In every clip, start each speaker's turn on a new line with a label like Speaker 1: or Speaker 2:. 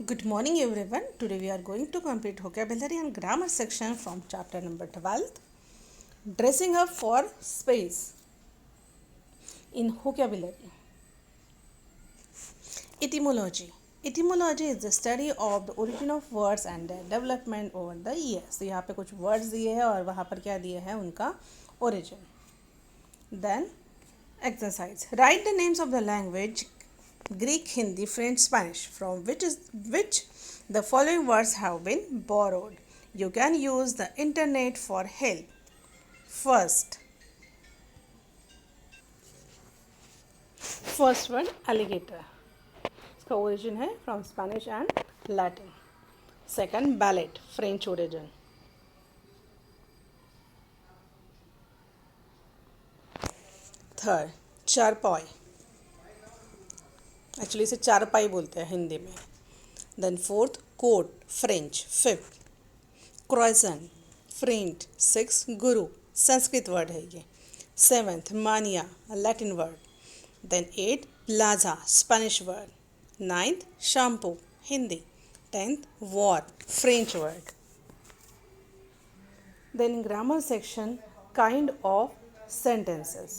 Speaker 1: Good morning everyone. Today we are going to complete vocabulary and grammar section from chapter number 12. Dressing up for space in vocabulary. Etymology. Etymology is the study of the origin of words and their development over the years. तो यहाँ पे कुछ words दिए हैं और वहाँ पर क्या दिए हैं उनका origin. Then exercise. Write the names of the language Greek, Hindi, French, Spanish from which the following words have been borrowed. You can use the internet for help. First word alligator. इसका origin है from Spanish and Latin. Second ballet, French origin. Third charpai. Actually इसे चारपाई बोलते हैं हिंदी में. Then fourth coat, French. Fifth croissant, French. Six guru, Sanskrit word है ये. Seventh mania, Latin word. Then eight plaza, Spanish word. Ninth shampoo, Hindi. Tenth war, French word. Then grammar section, kind of sentences.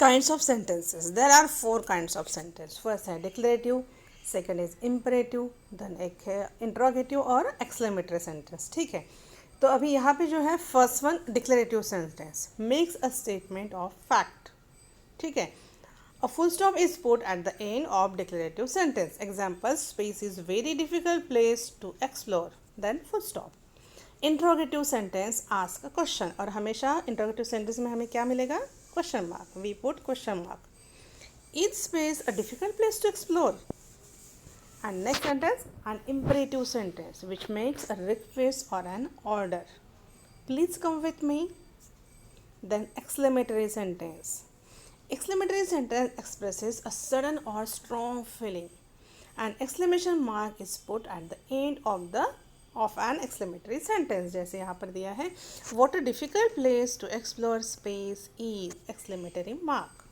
Speaker 1: Kinds of sentences. There are four kinds of sentence. First है declarative, second is imperative, then एक है interrogative और exclamatory sentence. ठीक है, तो अभी यहाँ पे जो है first one declarative sentence makes a statement of fact. ठीक है, a full stop is put at the end of declarative sentence. Example, space is very difficult place to explore. Then full stop. Interrogative sentence ask a question और हमेशा interrogative sentence में हमें क्या मिलेगा? Question mark. We put question mark. Is space a difficult place to explore? And next sentence, an imperative sentence which makes a request or an order. Please come with me. Then exclamatory sentence. Exclamatory sentence expresses a sudden or strong feeling. An exclamation mark is put at the end of an exclamatory sentence. जैसे यहाँ पर दिया है, what a difficult place to explore space is, exclamatory mark.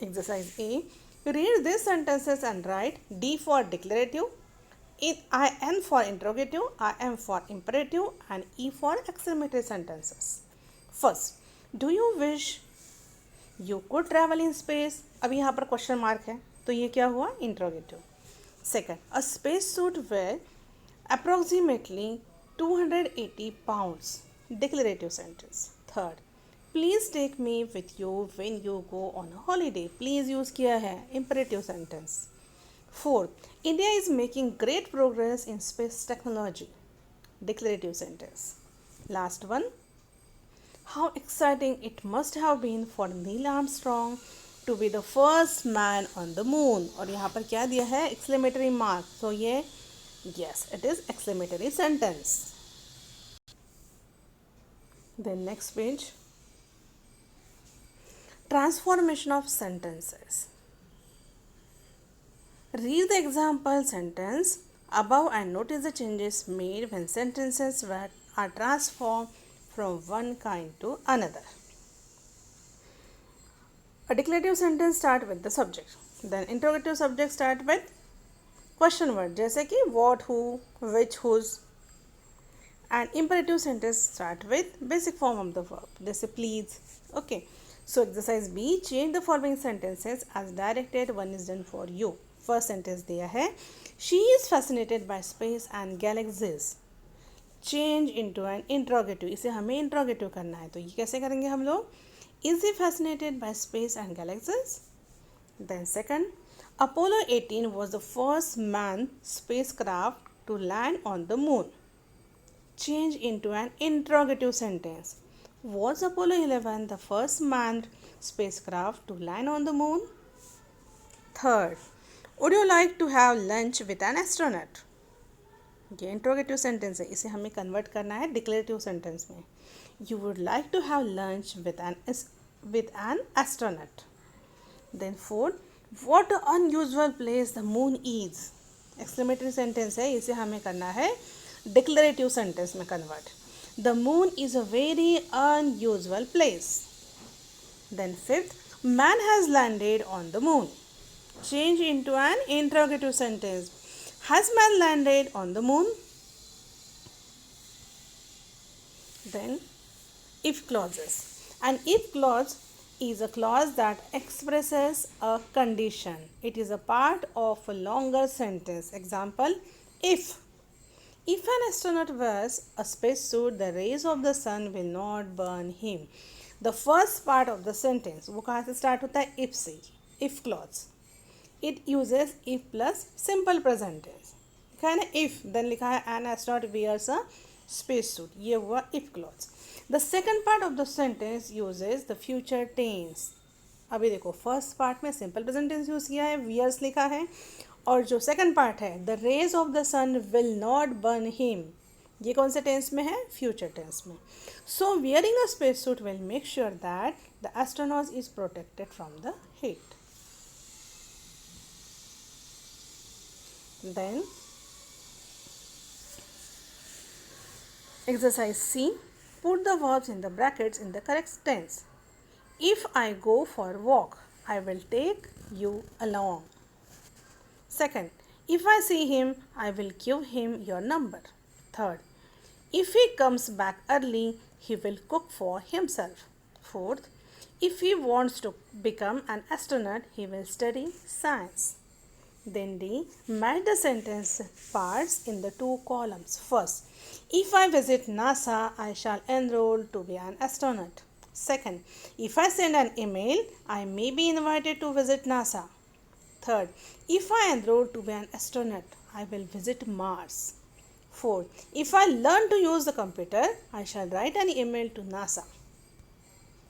Speaker 1: Exercise A. Read these sentences and write D for declarative, IN for interrogative, IM for imperative and E for exclamatory sentences. First, do you wish you could travel in space? अभी यहाँ पर question mark है तो ये क्या हुआ? Interrogative. Second, a space suit where approximately 280 pounds, declarative sentence. Third, please take me with you when you go on a holiday. Please use किया है, imperative sentence. Fourth, India is making great progress in space technology, declarative sentence. Last one, how exciting it must have been for Neil Armstrong to be the first man on the moon. और यहाँ पर क्या दिया है? exclamatory mark. तो ये yes, it is exclamatory sentence. Then next page, transformation of sentences. Read the example sentence above and notice the changes made when sentences are transformed from one kind to another. A declarative sentence start with the subject. Then interrogative subject start with question word जैसे कि what, who, which, whose. And imperative sentence start with basic form of the verb जैसे please. Okay, so exercise B, change the following sentences as directed, one is done for you. First sentence दिया है, she is fascinated by space and galaxies. Change into an interrogative. इसे हमें interrogative करना है तो ये कैसे करेंगे हम लोग? Is he fascinated by space and galaxies. Then second, Apollo 18 was the first manned spacecraft to land on the moon. Change into an interrogative sentence. Was Apollo 11 the first manned spacecraft to land on the moon? Third, would you like to have lunch with an astronaut? ये interrogative sentence है, इसे हमें convert करना है declarative sentence में. You would like to have lunch with an astronaut. Then fourth, what unusual place the moon is. Exclamatory sentence है, इसे हमें करना है डिक्लेरेटिव सेंटेंस में convert. The moon is a very unusual place. Then fifth, man has landed on the moon. change into an interrogative sentence. Has man landed on the moon? Then if clauses. An if clause is a clause that expresses a condition. It is a part of a longer sentence. Example, if an astronaut wears a spacesuit, the rays of the sun will not burn him. The first part of the sentence वो कहाँ से start होता है? if से, if clause. It uses if plus simple present tense. लिखा है ना if, then लिखा है an astronaut wears a spacesuit. ये हुआ if clause. The second part of the sentence uses the future tense. अभी देखो फर्स्ट पार्ट में सिंपल प्रेजेंट टेंस यूज़ किया है, वियर्स लिखा है, और जो सेकंड पार्ट है the rays of the sun will not burn him, ये कौन से टेंस में है? फ्यूचर टेंस में. So wearing a space suit will make sure that the astronaut is protected from the heat. Then exercise C, put the verbs in the brackets in the correct tense. If I go for a walk, I will take you along. Second, if I see him, I will give him your number. Third, if he comes back early, he will cook for himself. Fourth, if he wants to become an astronaut, he will study science. Then D, match the sentence parts in the two columns. First, if I visit NASA, I shall enroll to be an astronaut. Second, if I send an email, I may be invited to visit NASA. Third, if I enroll to be an astronaut, I will visit Mars. Fourth, if I learn to use the computer, I shall write an email to NASA.